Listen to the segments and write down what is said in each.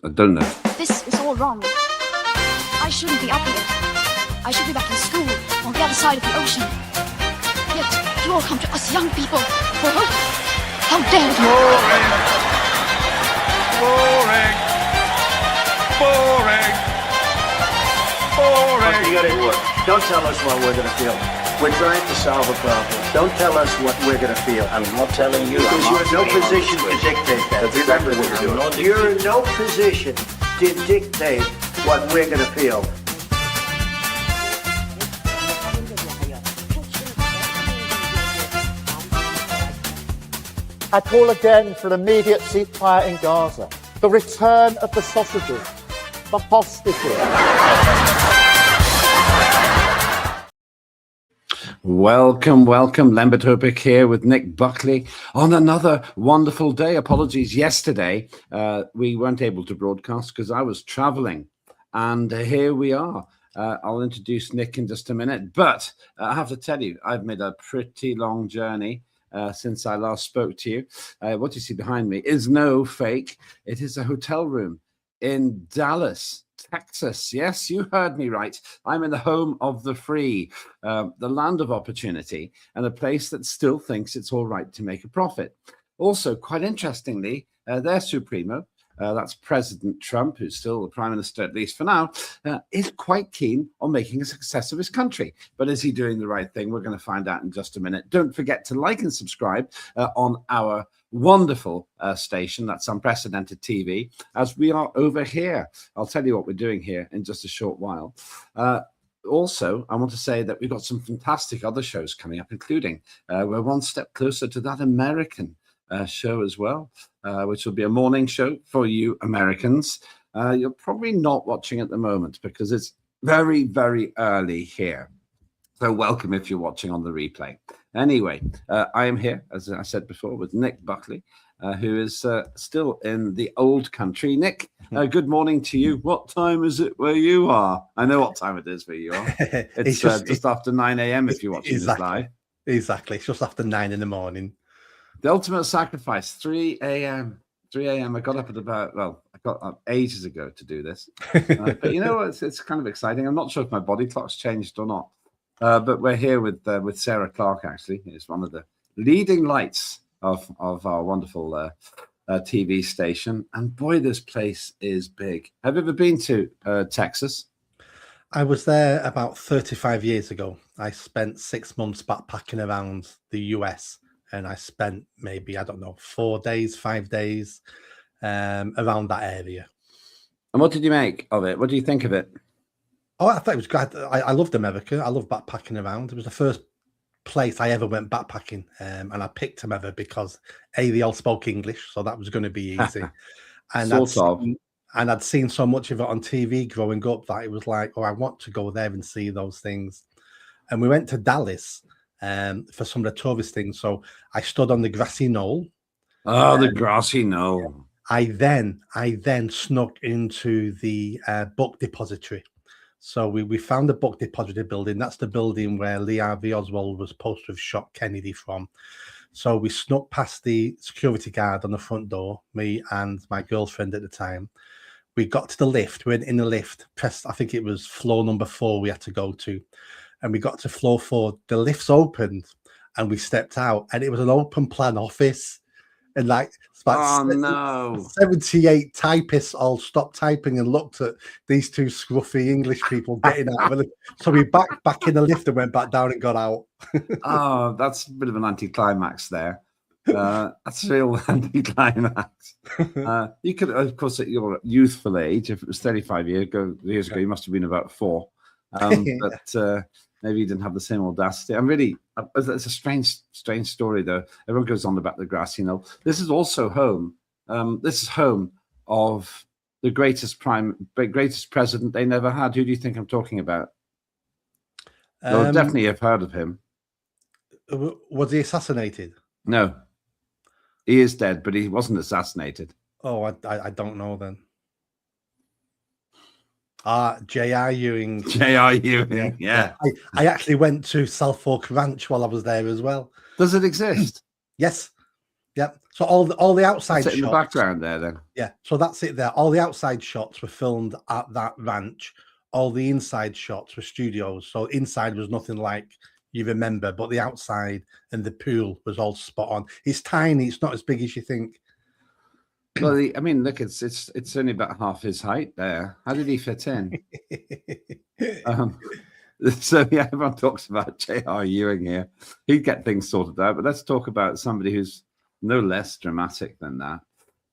I don't know. This is all wrong. I shouldn't be up here. I should be back in school on the other side of the ocean. Yet you all come to us young people for hope. How dare you! Boring. Boring. Boring. Okay, you got it. Don't tell us what we're gonna feel. We're trying to solve a problem. Don't tell us what we're gonna feel. I'm not telling you. Because you're in no position to dictate that. Remember what you're doing. You're in no position to dictate what we're gonna feel. I call again for an immediate ceasefire in Gaza, the return of the sausages, the hostages. Welcome. Lembit Öpik here with Nick Buckley on another wonderful day. Apologies, yesterday we weren't able to broadcast because I was traveling, and here we are. I'll introduce Nick in just a minute, but I have to tell you, I've made a pretty long journey since I last spoke to you. What you see behind me is no fake. It is a hotel room in Dallas, Texas. Yes, you heard me right. I'm in the home of the free, the land of opportunity, and a place that still thinks it's all right to make a profit. Also, quite interestingly, their Supremo, that's President Trump, who's still the Prime Minister, at least for now, is quite keen on making a success of his country. But is he doing the right thing? We're going to find out in just a minute. Don't forget to like and subscribe on our wonderful station, that's Unprecedented TV, as we are over here. I'll tell you what we're doing here in just a short while. Also, I want to say that we've got some fantastic other shows coming up, including we're one step closer to that American show as well, which will be a morning show for you Americans. You're probably not watching at the moment because it's very, very early here. So welcome if you're watching on the replay. Anyway, I am here, as I said before, with Nick Buckley, who is still in the old country. Nick, good morning to you. What time is it where you are? I know what time it is where you are. It's just after 9 a.m. if you're watching this live. Exactly. It's just after 9 in the morning. The ultimate sacrifice, 3 a.m. 3 a.m. I got up at I got up ages ago to do this. But you know, it's kind of exciting. I'm not sure if my body clock's changed or not. But we're here with Sarah Clark, actually. It's one of the leading lights of our wonderful TV station. And boy, this place is big. Have you ever been to Texas? I was there about 35 years ago. I spent 6 months backpacking around the US. And I spent maybe, 4 days, 5 days around that area. And what did you make of it? What do you think of it? Oh, I thought it was great. I loved America. I love backpacking around. It was the first place I ever went backpacking. And I picked America because, A, they all spoke English, so that was going to be easy. And I'd seen so much of it on TV growing up that it was like, oh, I want to go there and see those things. And we went to Dallas for some of the tourist things. So I stood on the grassy knoll. Oh, the grassy knoll. I then snuck into the book depository. So we found the book depository building. That's the building where Lee Harvey Oswald was supposed to have shot Kennedy from. So we snuck past the security guard on the front door, me and my girlfriend at the time. We got to the lift. We went in the lift, pressed, I think it was floor number 4 we had to go to. And we got to floor 4. The lifts opened and we stepped out, and it was an open plan office. And like, it's about 78 typists all stopped typing and looked at these two scruffy English people getting out of it. So we back in the lift and went back down and got out. Oh, that's a bit of an anticlimax there. That's a real anticlimax. You could, of course, at your youthful age, if it was 35 years ago, you must have been about 4. But maybe you didn't have the same audacity. It's a strange story, though. Everyone goes on about the grassy knoll. This is also home. This is home of the greatest president they never had. Who do you think I'm talking about? Well, definitely have heard of him. Was he assassinated? No, he is dead, but he wasn't assassinated. Oh, I don't know then. J.R. Ewing. J.R. Ewing, yeah. I actually went to South Fork Ranch while I was there as well. Does it exist? Yes. Yeah. So all the outside That's it in the shots. background there, then. Yeah. So that's it there. All the outside shots were filmed at that ranch. All the inside shots were studios. So inside was nothing like you remember, but the outside and the pool was all spot on. It's tiny. It's not as big as you think. Well, I mean, look, it's only about half his height there. How did he fit in? So yeah, everyone talks about J.R. Ewing here. He'd get things sorted out, but let's talk about somebody who's no less dramatic than that.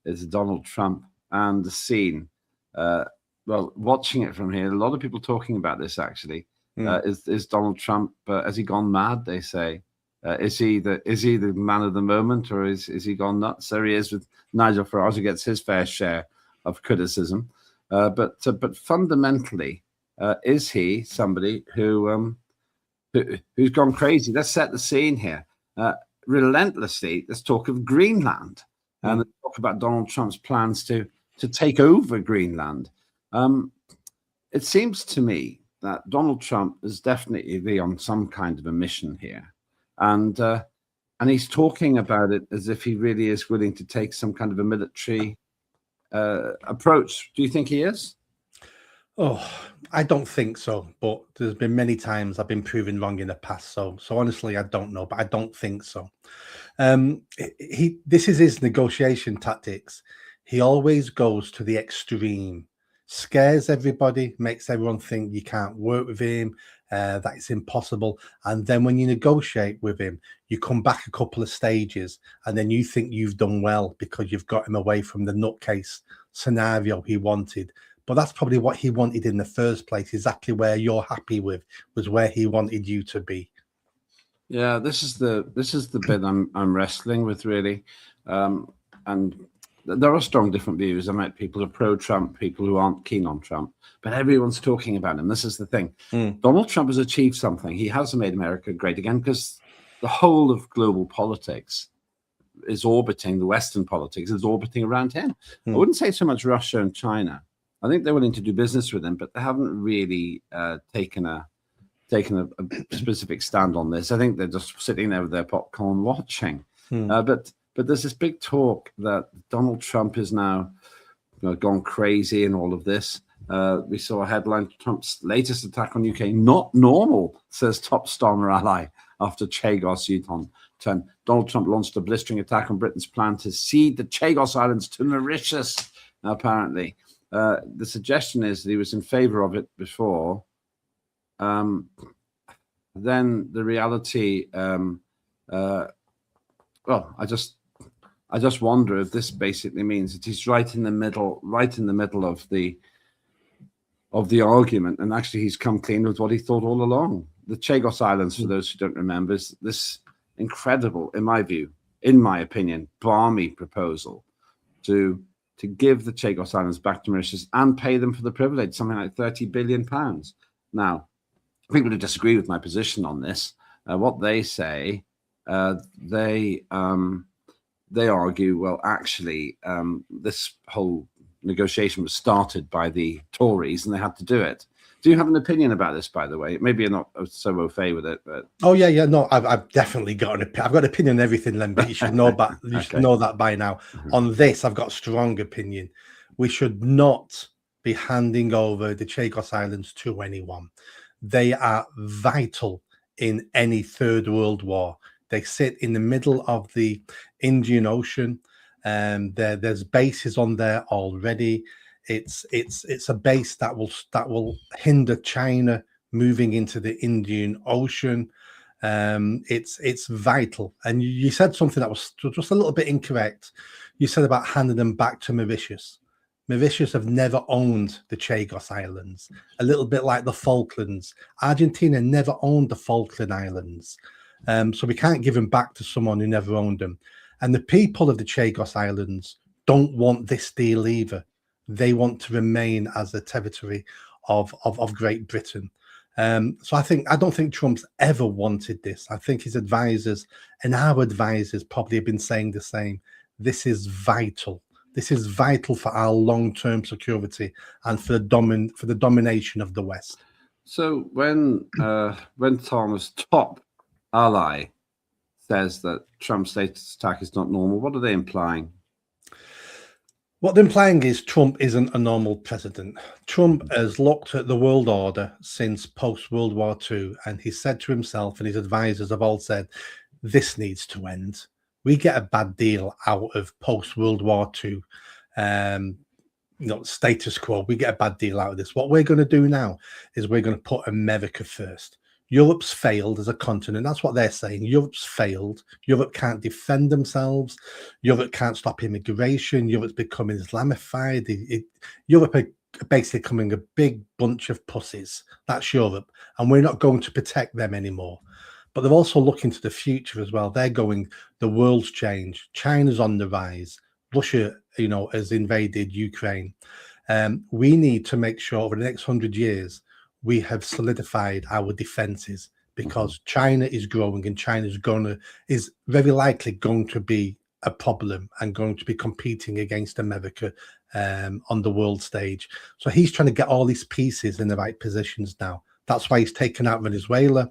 Is Donald Trump and the scene. Well, watching it from here, a lot of people talking about this actually. Is Donald Trump has he gone mad? They say. Is he the man of the moment, or is he gone nuts? There he is with Nigel Farage, who gets his fair share of criticism. But fundamentally, is he somebody who's gone crazy? Let's set the scene here. Relentlessly, let's talk of Greenland, and let's talk about Donald Trump's plans to take over Greenland. It seems to me that Donald Trump is definitely on some kind of a mission here. And he's talking about it as if he really is willing to take some kind of a military approach. Do you think he is? Oh, I don't think so. But there's been many times I've been proven wrong in the past. So honestly, I don't know, but I don't think so. This is his negotiation tactics. He always goes to the extreme, scares everybody, makes everyone think you can't work with him, that it's impossible. And then when you negotiate with him, you come back a couple of stages and then you think you've done well because you've got him away from the nutcase scenario he wanted. But that's probably what he wanted in the first place. Exactly where you're happy with was where he wanted you to be. Yeah, this is the bit I'm wrestling with, really. And there are strong different views. I met people who are pro-Trump, people who aren't keen on Trump, but everyone's talking about him. This is the thing. Donald Trump has achieved something. He has made America great again because the whole of global politics is orbiting, the Western politics is orbiting around him. I wouldn't say so much Russia and China. I think they're willing to do business with him, but they haven't really taken a specific stand on this. I think they're just sitting there with their popcorn watching. But there's this big talk that Donald Trump is now gone crazy and all of this. We saw a headline, Trump's latest attack on UK, not normal, says top Starmer ally after Chagos U-turn. Donald Trump launched a blistering attack on Britain's plan to cede the Chagos Islands to Mauritius, apparently. The suggestion is that he was in favor of it before. Then the reality, well, I just wonder if this basically means that he's right in the middle of the argument, and actually he's come clean with what he thought all along. The Chagos Islands, for those who don't remember, is this incredible, in my view, in my opinion, balmy proposal to give the Chagos Islands back to Mauritius and pay them for the privilege, something like £30 billion. Now, people who disagree with my position on this, what they say, they argue, well, actually, this whole negotiation was started by the Tories and they had to do it. Do you have an opinion about this, by the way? Maybe you're not so au fait with it, but oh yeah, no, I've definitely got I've got an opinion on everything, Lembit. You should know that. You should know that by now. On this, I've got a strong opinion. We should not be handing over the Chagos Islands to anyone. They are vital in any third world war. They sit in the middle of the Indian Ocean. There's bases on there already. It's a base that will hinder China moving into the Indian Ocean. It's vital. And you said something that was just a little bit incorrect. You said about handing them back to Mauritius. Mauritius have never owned the Chagos Islands, a little bit like the Falklands. Argentina never owned the Falkland Islands. So we can't give them back to someone who never owned them. And the people of the Chagos Islands don't want this deal either. They want to remain as a territory of Great Britain. So I don't think Trump's ever wanted this. I think his advisors and our advisors probably have been saying the same. This is vital. This is vital for our long-term security and for the domination of the West. So when Starmer's top ally says that Trump's status attack is not normal, what are they implying? What they're implying is Trump isn't a normal president. Trump has looked at the world order since post-World War II, and he said to himself, and his advisors have all said, this needs to end. We get a bad deal out of post-World War II, status quo. We get a bad deal out of this. What we're going to do now is we're going to put America first. Europe's failed as a continent. That's what they're saying. Europe's failed. Europe can't defend themselves. Europe can't stop immigration. Europe's becoming Islamified. Europe are basically becoming a big bunch of pussies. That's Europe. And we're not going to protect them anymore. But they're also looking to the future as well. They're going, the world's changed. China's on the rise. Russia, has invaded Ukraine. We need to make sure over the next 100 years, we have solidified our defenses, because China is growing, and China is very likely going to be a problem and going to be competing against America on the world stage. So he's trying to get all these pieces in the right positions now. That's why he's taken out Venezuela.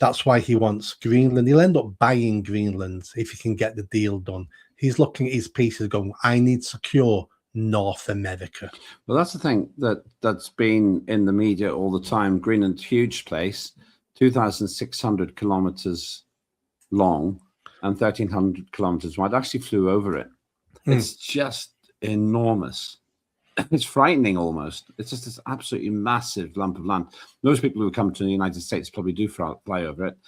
That's why he wants Greenland. He'll end up buying Greenland if he can get the deal done. He's looking at his pieces going, I need secure North America. Well, that's the thing that's been in the media all the time. Greenland's huge place, 2,600 kilometers long and 1,300 kilometers wide. I actually flew over it. It's just enormous. It's frightening almost. It's just this absolutely massive lump of land. Most people who come to the United States probably do fly over it.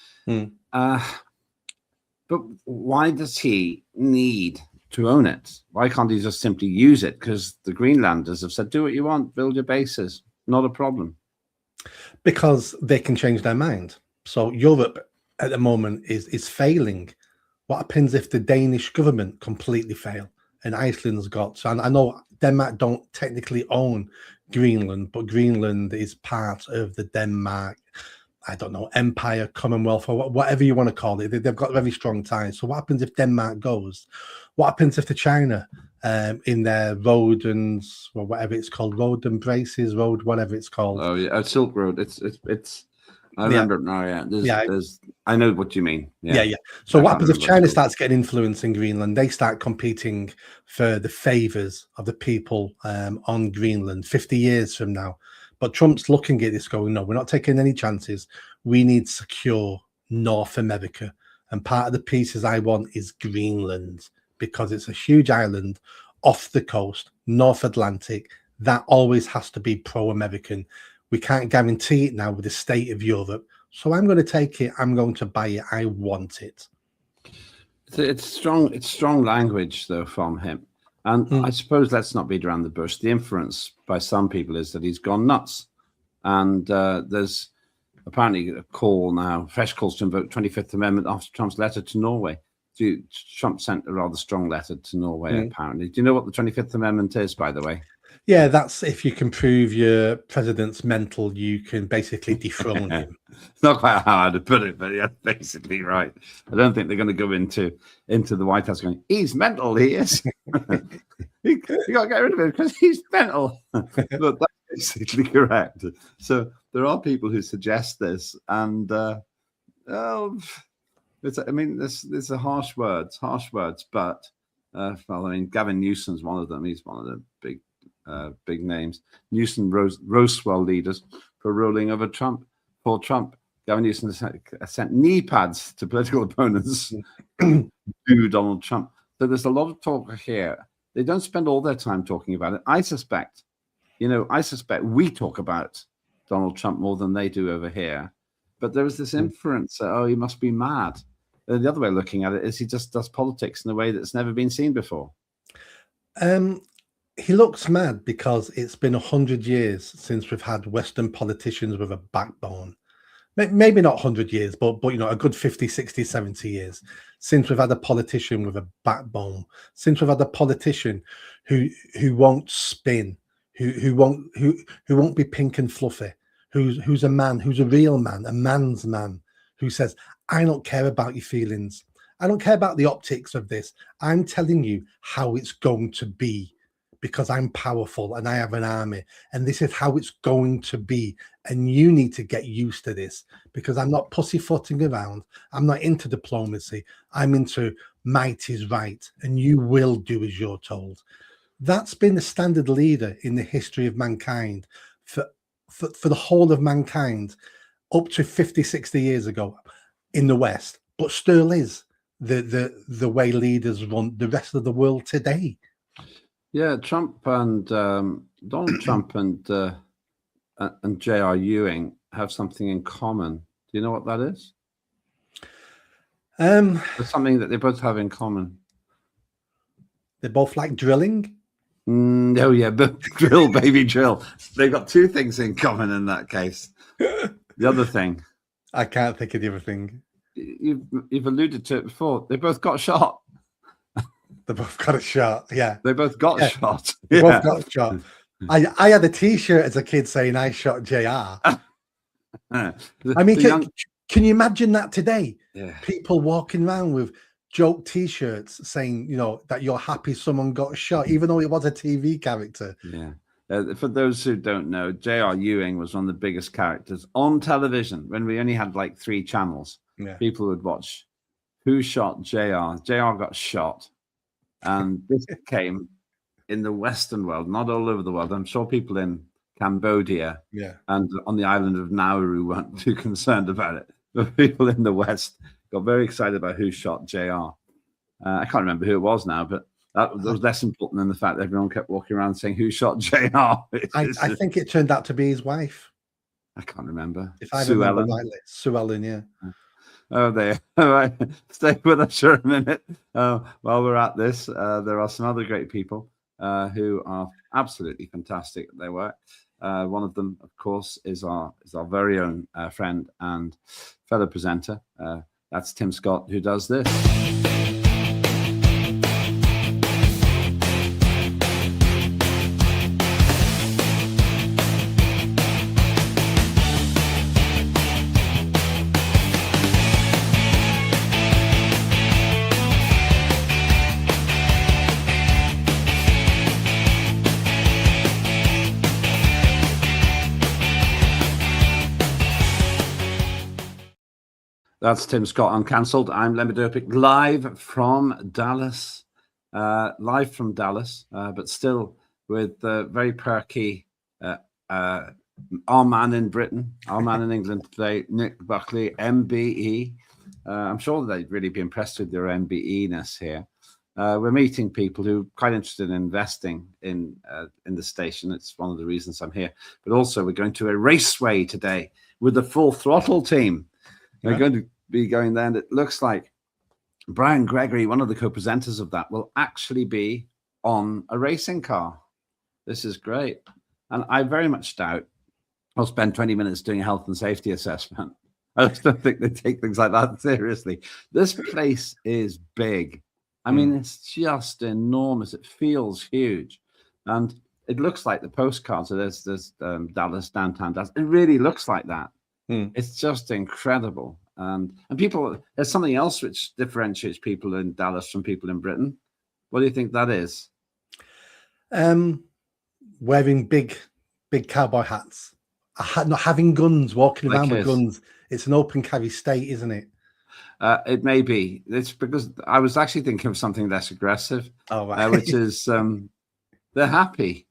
But why does he need to own it? Why can't he just simply use it? Because the Greenlanders have said, do what you want, build your bases, not a problem. Because they can change their mind. So Europe at the moment is failing. What happens if the Danish government completely fail and Iceland's got, and I know Denmark don't technically own Greenland, but Greenland is part of the Denmark, I don't know, empire, commonwealth, or whatever you want to call it. They've got very strong ties. So what happens if Denmark goes? What happens if the China in their road and whatever it's called, road and braces, road, whatever it's called? Oh yeah, Silk Road. It's. I remember it now. Yeah, I know what you mean. Yeah. So what happens if China starts getting influence in Greenland? They start competing for the favors of the people on Greenland 50 years from now. But Trump's looking at this going, no, we're not taking any chances. We need secure North America. And part of the pieces I want is Greenland, because it's a huge island off the coast, North Atlantic. That always has to be pro-American. We can't guarantee it now with the state of Europe. So I'm going to take it. I'm going to buy it. I want it. It's strong. It's strong language, though, from him. And I suppose let's not beat around the bush. The inference by some people is that he's gone nuts. And there's apparently a call now, fresh calls to invoke 25th Amendment after Trump's letter to Norway. Trump sent a rather strong letter to Norway, apparently. Do you know what the 25th Amendment is, by the way? Yeah, that's if you can prove your president's mental, you can basically dethrone him. It's not quite how I'd put it, but yeah, basically right. I don't think they're going to go into the White House going, he's mental, he is. you got to get rid of him because he's mental. But that's basically correct. So there are people who suggest this, and there's are harsh words, but Gavin Newsom's one of them. He's one of the big names. Newsom Roswell leaders for rolling over Trump. For Trump, Gavin Newsom sent knee pads to political opponents to Donald Trump. So there's a lot of talk here. They don't spend all their time talking about it. I suspect we talk about Donald Trump more than they do over here. But there is this inference that, he must be mad. And the other way of looking at it is he just does politics in a way that's never been seen before. He looks mad because it's been 100 years since we've had Western politicians with a backbone. Maybe not 100 years, but a good 50, 60, 70 years since we've had a politician with a backbone, since we've had a politician who won't spin, who won't be pink and fluffy, who's a man, who's a real man, a man's man, who says, I don't care about your feelings. I don't care about the optics of this. I'm telling you how it's going to be, because I'm powerful and I have an army, and this is how it's going to be. And you need to get used to this, because I'm not pussyfooting around. I'm not into diplomacy. I'm into might is right, and you will do as you're told. That's been the standard leader in the history of mankind for the whole of mankind up to 50, 60 years ago in the West, but still is the way leaders run the rest of the world today. Yeah, Trump and Donald Trump and J.R. Ewing have something in common. Do you know what that is? There's something that they both have in common. They both like drilling. Oh yeah, but drill, baby, drill. They've got two things in common in that case. The other thing, I can't think of the other thing. You've alluded to it before. They both got shot. They both got a shot. Yeah, they both got shot. They both got shot. I had a T-shirt as a kid saying "I shot JR." I mean, can you imagine that today? Yeah. People walking around with joke T-shirts saying, you know, that you're happy someone got shot, even though it was a TV character. Yeah. For those who don't know, J.R. Ewing was one of the biggest characters on television when we only had like 3 channels. Yeah. People would watch Who Shot J.R. J.R. got shot. And this came in the Western world, not all over the world. I'm sure people in Cambodia and on the island of Nauru weren't too concerned about it. But people in the West got very excited about Who Shot JR. I can't remember who it was now, but that was less important than the fact that everyone kept walking around saying Who Shot JR. I think it turned out to be his wife. I can't remember. If I remember rightly. Sue Ellen, yeah. Oh, there. All right. Stay with us for a minute. While we're at this, there are some other great people who are absolutely fantastic at their work. One of them, of course, is our very own friend and fellow presenter. That's Tim Scott, who does this. That's Tim Scott Uncancelled. I'm Lembit Öpik, live from Dallas. But still with very perky our man in Britain, our man in England today, Nick Buckley, MBE. I'm sure they'd really be impressed with their MBE-ness here. We're meeting people who are quite interested in investing in the station. It's one of the reasons I'm here. But also we're going to a raceway today with the Full Throttle team. We're going to be going there, and it looks like Brian Gregory, one of the co-presenters of that, will actually be on a racing car. This is great. And I very much doubt I'll spend 20 minutes doing a health and safety assessment. I just don't think they take things like that seriously. This place is big. I mean, it's just enormous. It feels huge. And it looks like the postcards. So there's Dallas, downtown Dallas. It really looks like that. It's just incredible. And people, there's something else which differentiates people in Dallas from people in Britain. What do you think that is? Wearing big cowboy hats, not having guns, walking around with guns. It's an open carry state, isn't it? It may be. It's because I was actually thinking of something less aggressive, which is they're happy.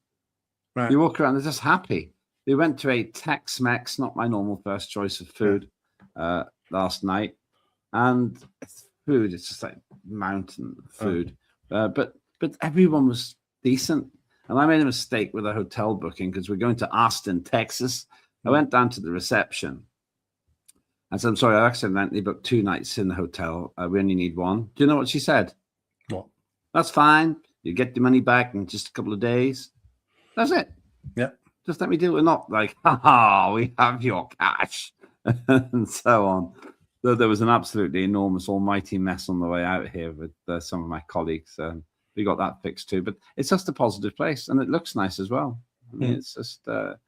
Right. You walk around, they're just happy. We went to a Tex-Mex, not my normal first choice of food, last night, and food. It's just like mountain food, but everyone was decent. And I made a mistake with a hotel booking because we're going to Austin, Texas. I went down to the reception. I said, I'm sorry, I accidentally booked 2 nights in the hotel. We only need 1. Do you know what she said? What? That's fine. You get your money back in just a couple of days. That's it. Yeah. Just let me do it. We're not like, we have your cash and so on. So there was an absolutely enormous, almighty mess on the way out here with some of my colleagues. We got that fixed too. But it's just a positive place, and it looks nice as well. I mean, it's just that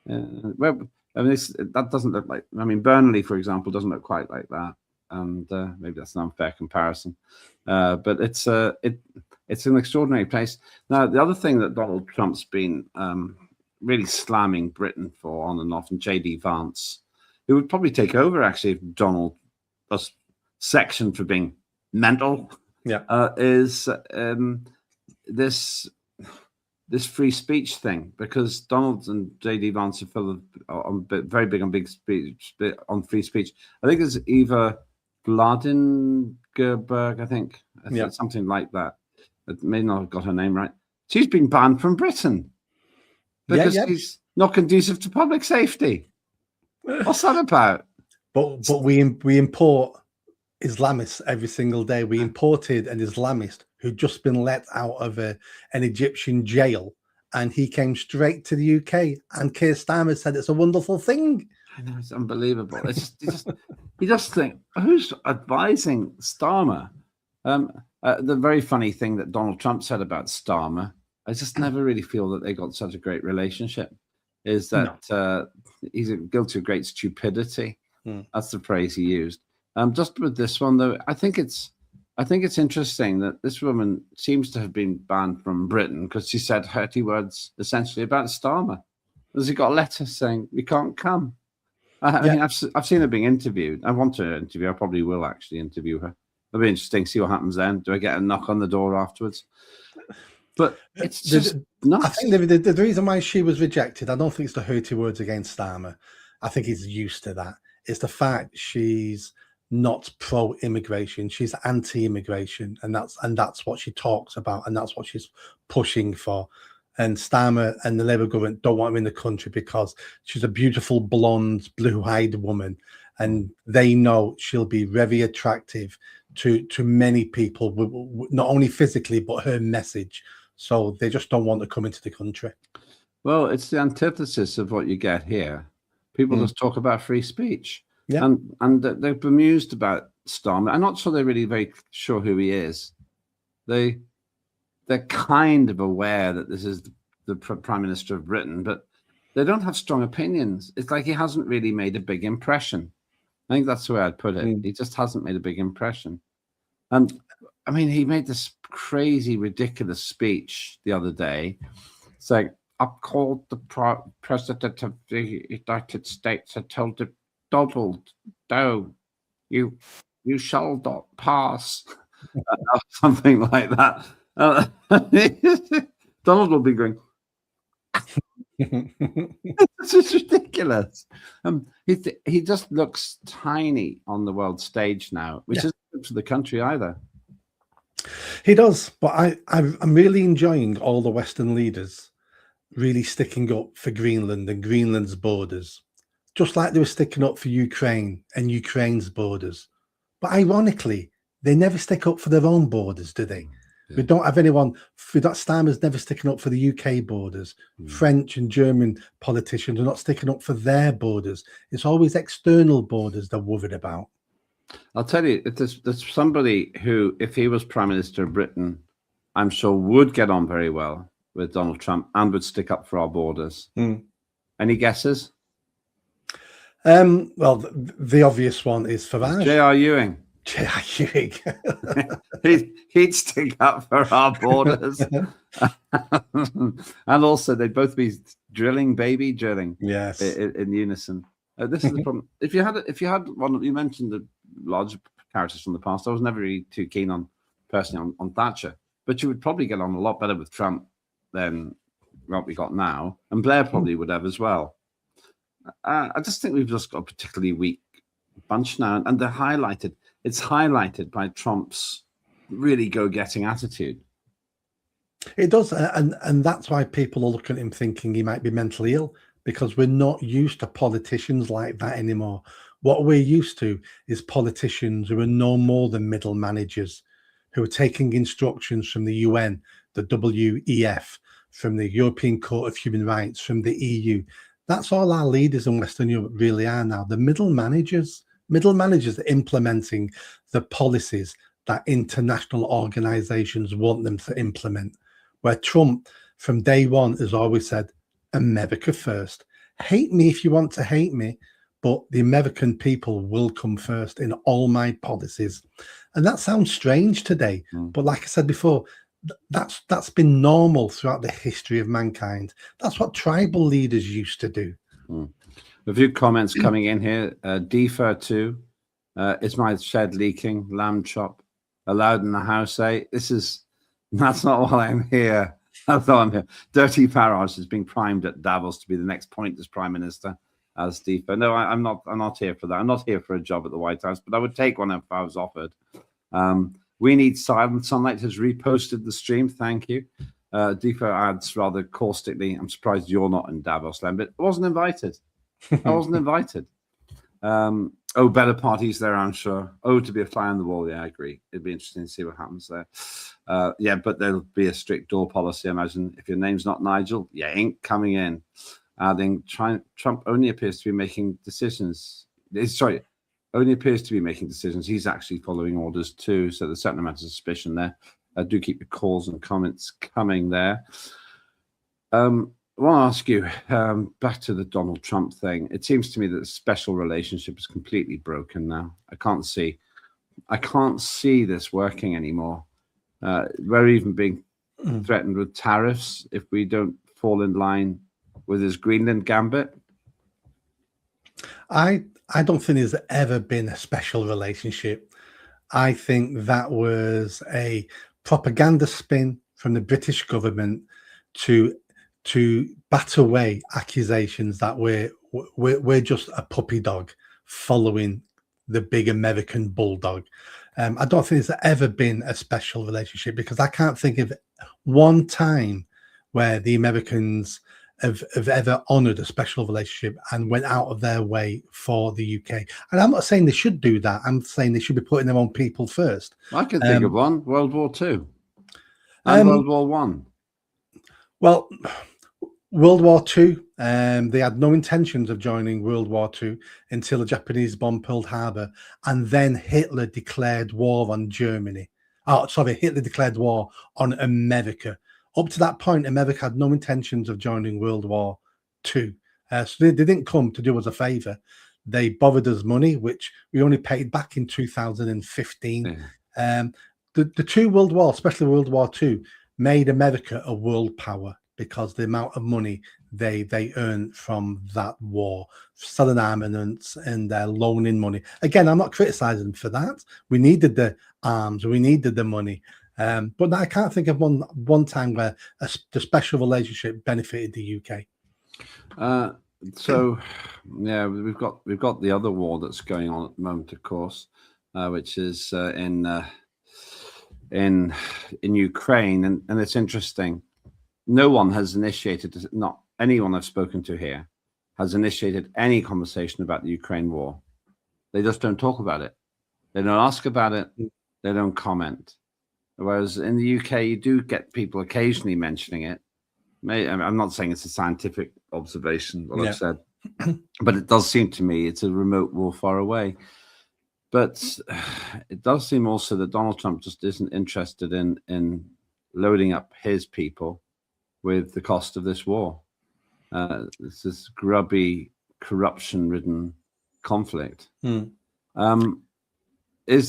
doesn't look like. I mean, Burnley, for example, doesn't look quite like that, and maybe that's an unfair comparison. But it's It's an extraordinary place. Now, the other thing that Donald Trump's been really slamming Britain for on and off, and J.D. Vance, who would probably take over actually if Donald was sectioned for being mental, is this free speech thing, because Donald and J.D. Vance are full of very big on on free speech. I think it's Eva Gladengerberg, I think something like that. I may not have got her name right. She's been banned from Britain because she's not conducive to public safety. What's that about? But we import Islamists every single day. We imported an Islamist who'd just been let out of an Egyptian jail, and he came straight to the UK. And Keir Starmer said it's a wonderful thing. I know, it's unbelievable. It's just you just think, who's advising Starmer? The very funny thing that Donald Trump said about Starmer, I just never really feel that they got such a great relationship, is that he's guilty of great stupidity. That's the phrase he used. Just with this one, though, I think it's interesting that this woman seems to have been banned from Britain because she said hurty words essentially about Starmer. Has he got a letter saying we can't come? I mean, I've seen her being interviewed. I want to interview. I probably will actually interview her. It'll be interesting to see what happens then. Do I get a knock on the door afterwards? But it's just nuts. I think the reason why she was rejected, I don't think it's the hurty words against Starmer. I think he's used to that. It's the fact she's not pro-immigration. She's anti-immigration, and that's what she talks about, and that's what she's pushing for. And Starmer and the Labour government don't want her in the country because she's a beautiful, blonde, blue-eyed woman, and they know she'll be very attractive to many people, not only physically but her message. So they just don't want to come into the country. Well, it's the antithesis of what you get here. People just talk about free speech. Yeah. And they're bemused about Starmer. I'm not sure they're really very sure who he is. They're kind of aware that this is the Prime Minister of Britain, but they don't have strong opinions. It's like he hasn't really made a big impression. I think that's the way I'd put it. He just hasn't made a big impression. And I mean, he made this crazy, ridiculous speech the other day saying, I've called the President of the United States and told him, Donald, no, you shall not pass. Something like that. Donald will be going, this is ridiculous. He just looks tiny on the world stage now, which isn't good for the country either. He does, but I'm really enjoying all the Western leaders really sticking up for Greenland and Greenland's borders, just like they were sticking up for Ukraine and Ukraine's borders. But ironically, they never stick up for their own borders, do they? Yeah. We don't have anyone, Starmer's never sticking up for the UK borders. French and German politicians are not sticking up for their borders. It's always external borders they're worried about. I'll tell you, there's somebody who, if he was Prime Minister of Britain, I'm sure would get on very well with Donald Trump and would stick up for our borders. Any guesses? Well, the obvious one is Farage. J.R. Ewing. J.R. Ewing. he'd stick up for our borders. And also, they'd both be drilling. Yes. In unison. This is the problem. If you had one, you mentioned the larger characters from the past. I was never really too keen on, personally, on Thatcher. But you would probably get on a lot better with Trump than what we got now. And Blair probably would have as well. I just think we've just got a particularly weak bunch now. And they're highlighted. It's highlighted by Trump's really go-getting attitude. It does. And that's why people are looking at him thinking he might be mentally ill, because we're not used to politicians like that anymore. What we're used to is politicians who are no more than middle managers, who are taking instructions from the UN, the WEF, from the European Court of Human Rights, from the EU. That's all our leaders in Western Europe really are now. The middle managers are implementing the policies that international organizations want them to implement, where Trump from day one has always said, America first. Hate me if you want to hate me, but the American people will come first in all my policies. And that sounds strange today. But like I said before, that's been normal throughout the history of mankind. That's what tribal leaders used to do. A few comments coming in here. Defer to, is my shed leaking? Lamb chop allowed in the house? That's not why I'm here. That's not why I'm here. Dirty Farage is being primed at Davos to be the next pointless prime minister. As Defer, no, I'm not here for that. I'm not here for a job at the White House, but I would take one if I was offered. We need silent sunlight has reposted the stream. Thank you. Defer adds rather caustically, I'm surprised you're not in Davos, Lembit. I wasn't invited. I wasn't invited. Better parties there, I'm sure. To be a fly on the wall. Yeah, I agree. It'd be interesting to see what happens there. Yeah, but there'll be a strict door policy, I imagine. If your name's not Nigel, you ain't coming in. Adding, Trump only appears to be making decisions. Only appears to be making decisions. He's actually following orders too. So there's a certain amount of suspicion there. Do keep your calls and comments coming there. I want to ask you, back to the Donald Trump thing. It seems to me that the special relationship is completely broken now. I can't see this working anymore. We're even being threatened with tariffs if we don't fall in line with his Greenland gambit. I don't think there's ever been a special relationship. I think that was a propaganda spin from the British government to bat away accusations that we're just a puppy dog following the big American bulldog. I don't think there's ever been a special relationship, because I can't think of one time where the Americans have ever honoured a special relationship and went out of their way for the UK. And I'm not saying they should do that. I'm saying they should be putting their own people first. I can think of one, World War II and World War One. Well, World War II, they had no intentions of joining World War II until the Japanese bombed Pearl Harbor, and then Hitler declared war on Germany. Hitler declared war on America. Up to that point, America had no intentions of joining World War II. So they didn't come to do us a favour. They borrowed us money, which we only paid back in 2015. The two world wars, especially World War II, made America a world power because the amount of money they earned from that war, selling armaments and loaning money. Again, I'm not criticising them for that. We needed the arms, we needed the money. But I can't think of one time where the special relationship benefited the UK. So, yeah, we've got the other war that's going on at the moment, of course, which is in Ukraine, and it's interesting. No one has initiated, not anyone I've spoken to here, has initiated any conversation about the Ukraine war. They just don't talk about it. They don't ask about it. They don't comment. Whereas in the UK, you do get people occasionally mentioning it. I'm not saying it's a scientific observation, what I've said, but it does seem to me it's a remote war far away. But it does seem also that Donald Trump just isn't interested in loading up his people with the cost of this war. It's this grubby, corruption-ridden conflict. Is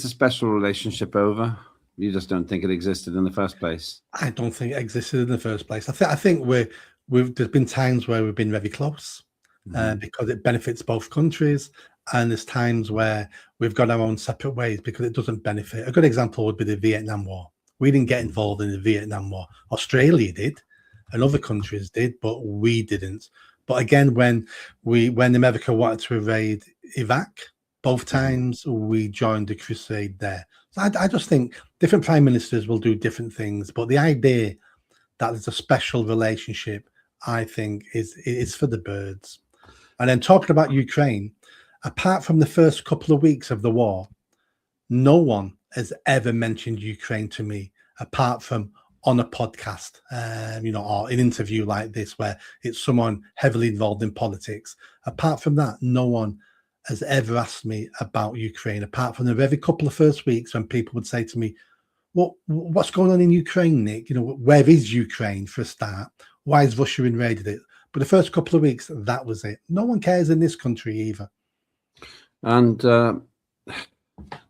the special relationship over? You just don't think it existed in the first place? I don't think it existed in the first place. I think there's been times where we've been very close because it benefits both countries, and there's times where we've got our own separate ways because it doesn't benefit. A good example would be the Vietnam War. We didn't get involved in the Vietnam War. Australia did, and other countries did, but we didn't. But again, when America wanted to invade Iraq, both times we joined the crusade there. So I just think different prime ministers will do different things, but the idea that there's a special relationship, I think, is for the birds. And then talking about Ukraine, apart from the first couple of weeks of the war, no one has ever mentioned Ukraine to me, apart from on a podcast, or an interview like this where it's someone heavily involved in politics. Apart from that, no one has ever asked me about Ukraine, apart from the very couple of first weeks when people would say to me, what's going on in Ukraine, Nick? Where is Ukraine for a start? Why has Russia invaded it? But the first couple of weeks, that was it. No one cares in this country either. And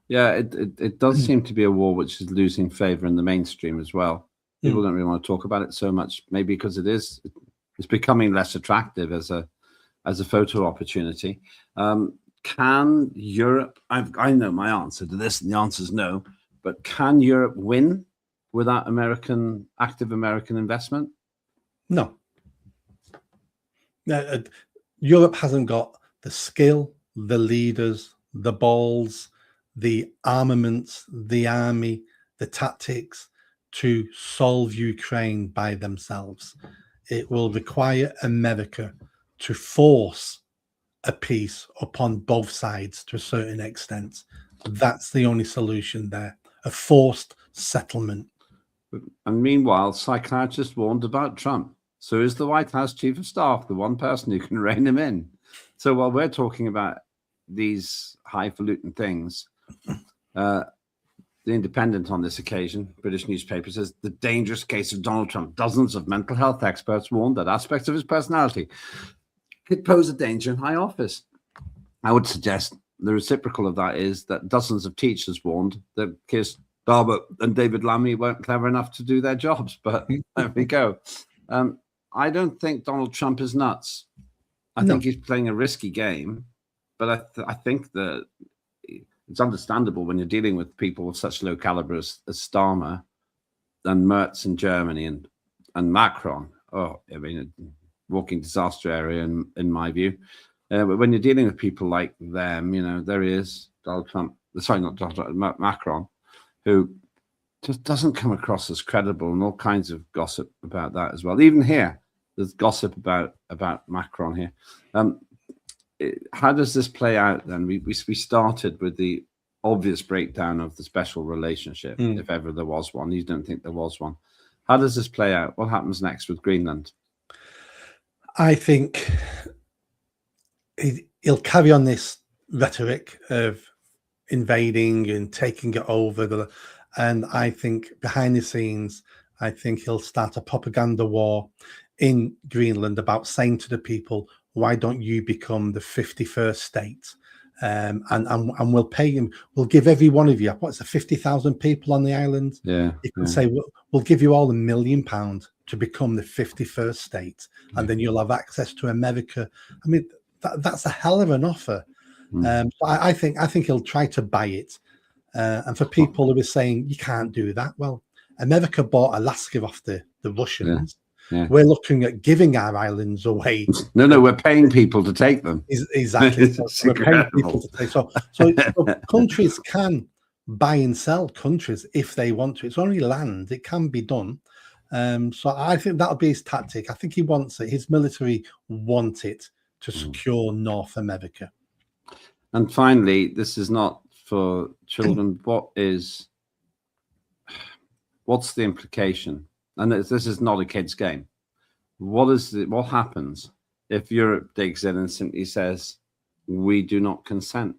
it does seem to be a war which is losing favor in the mainstream as well. People don't really want to talk about it so much, maybe because it's becoming less attractive as a photo opportunity. Can Europe? I know my answer to this, and the answer is no. But can Europe win without active American investment? No. Europe hasn't got the skill, the leaders, the balls, the armaments, the army, the tactics to solve Ukraine by themselves. It will require America to force a peace upon both sides to a certain extent. That's the only solution there, a forced settlement. And meanwhile, psychiatrists warned about Trump. So is the White House chief of staff the one person who can rein him in? So while we're talking about these highfalutin things, the Independent on this occasion, British newspaper, says the dangerous case of Donald Trump. Dozens of mental health experts warned that aspects of his personality could pose a danger in high office. I would suggest the reciprocal of that is that dozens of teachers warned that Keir Starmer and David Lemmy weren't clever enough to do their jobs. But there we go. I don't think Donald Trump is nuts. I think he's playing a risky game, but I think that it's understandable when you're dealing with people of such low caliber as Starmer and Merz in Germany and Macron. Oh, I mean, walking disaster area in my view. But when you're dealing with people like them, there is Donald Trump. Sorry, not Donald Trump, Macron, who just doesn't come across as credible, and all kinds of gossip about that as well. Even here, there's gossip about Macron here. How does this play out then? We started with the obvious breakdown of the special relationship, if ever there was one. You don't think there was one. How does this play out? What happens next with Greenland? I think he'll carry on this rhetoric of invading and taking it over. And I think behind the scenes, I think he'll start a propaganda war in Greenland about saying to the people, why don't you become the 51st state? And we'll pay him. We'll give every one of you, what's it, 50,000 people on the island? Yeah. You can say, we'll give you all £1 million to become the 51st state, and then you'll have access to America. I mean, that's a hell of an offer. So I think he'll try to buy it. And for people who are saying you can't do that, well, America bought Alaska off the Russians. Yeah. We're looking at giving our islands away. No, we're paying people to take them. Exactly. So we're paying people to take. So countries can buy and sell countries if they want to. It's only land. It can be done. So I think that'll be his tactic. I think he wants it. His military want it to secure North America. And finally, this is not for children. What's the implication? And this is not a kid's game. What happens if Europe digs in and simply says, we do not consent?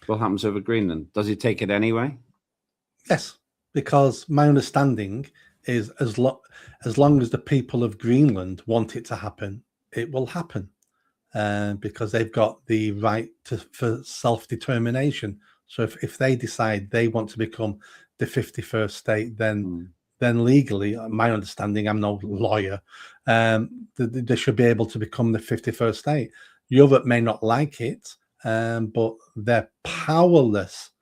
What happens over Greenland? Does he take it anyway? Yes, because my understanding is as long as the people of Greenland want it to happen, it will happen. Because they've got the right for self-determination. So if they decide they want to become the 51st state, then legally, my understanding, I'm no lawyer, they should be able to become the 51st state. Europe may not like it, but they're powerless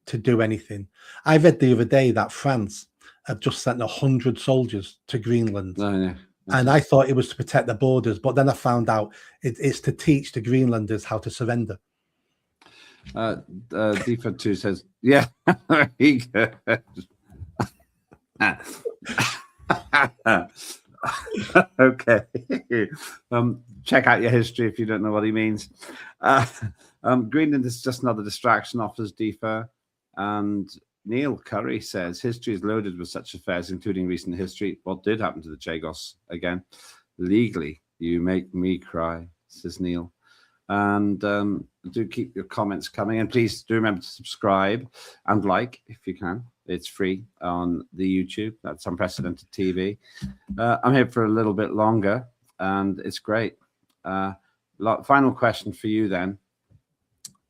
to do anything. I read the other day that France have just sent 100 soldiers to Greenland. Oh, yeah. And I thought it was to protect the borders, but then I found out it's to teach the Greenlanders how to surrender. Defa 2 says, yeah, there he goes. Okay. Check out your history if you don't know what he means. Greenland is just another distraction, offers Defa. And Neil Curry says, history is loaded with such affairs, including recent history. What did happen to the Chagos again? Legally, you make me cry, says Neil. And do keep your comments coming. And please do remember to subscribe and like if you can. It's free on the YouTube. That's Unprecedented TV. I'm here for a little bit longer, and it's great. Final question for you then.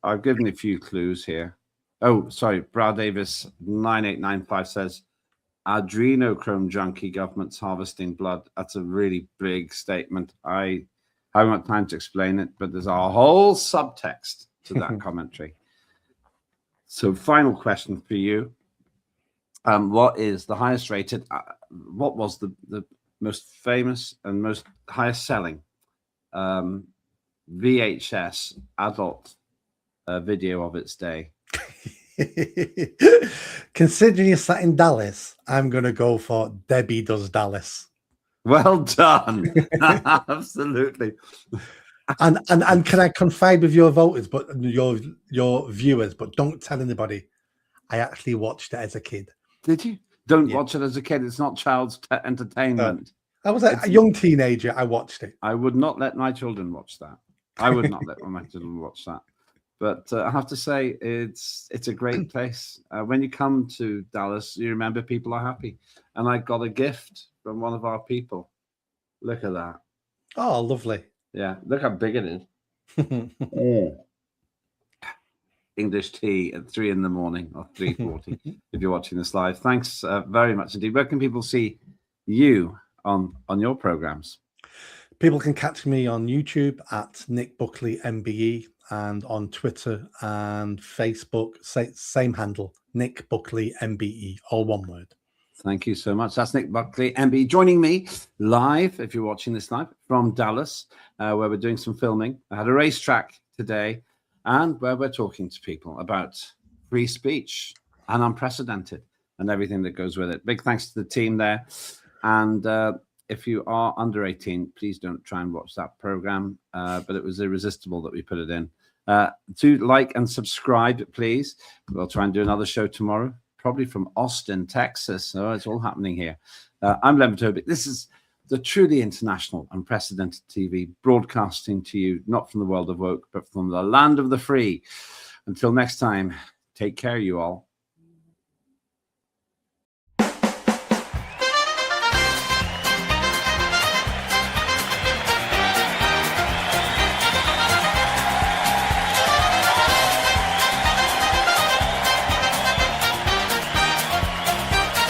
I've given a few clues here. Oh, sorry. Brad Davis 9895 says, adrenochrome junkie government's harvesting blood. That's a really big statement. I haven't got time to explain it, but there's a whole subtext to that commentary. So final question for you. What is the highest rated, what was the most famous and most highest selling VHS adult video of its day? Considering you sat in Dallas, I'm going to go for Debbie Does Dallas. Well done. Absolutely. And can I confide with your voters, but your viewers, but don't tell anybody. I actually watched it as a kid. Did you? Don't watch it as a kid. It's not child's entertainment. I was a young teenager. I watched it. I would not let my children watch that. I would not let my children watch that. But I have to say, it's a great place. When you come to Dallas, you remember people are happy. And I got a gift from one of our people. Look at that. Oh, lovely. Yeah, look how big it is. English tea at 3 in the morning or 3:40 if you're watching this live. Thanks very much indeed. Where can people see you on your programs? People can catch me on YouTube at Nick Buckley MBE and on Twitter and Facebook, same handle, Nick Buckley MBE, all one word. Thank you so much. That's Nick Buckley MBE joining me live, if you're watching this live, from Dallas, where we're doing some filming. I had a racetrack today, and where we're talking to people about free speech and unprecedented and everything that goes with it. Big thanks to the team there. And if you are under 18, please don't try and watch that program. But it was irresistible that we put it in. Do like and subscribe, please. We'll try and do another show tomorrow, probably from Austin, Texas. So it's all happening here. I'm Lembit. This is the truly international, unprecedented TV, broadcasting to you, not from the world of woke, but from the land of the free. Until next time, take care, you all.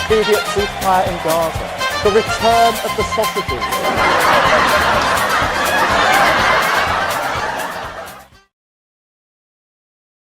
Immediate ceasefire in Gaza. The return of the sausages.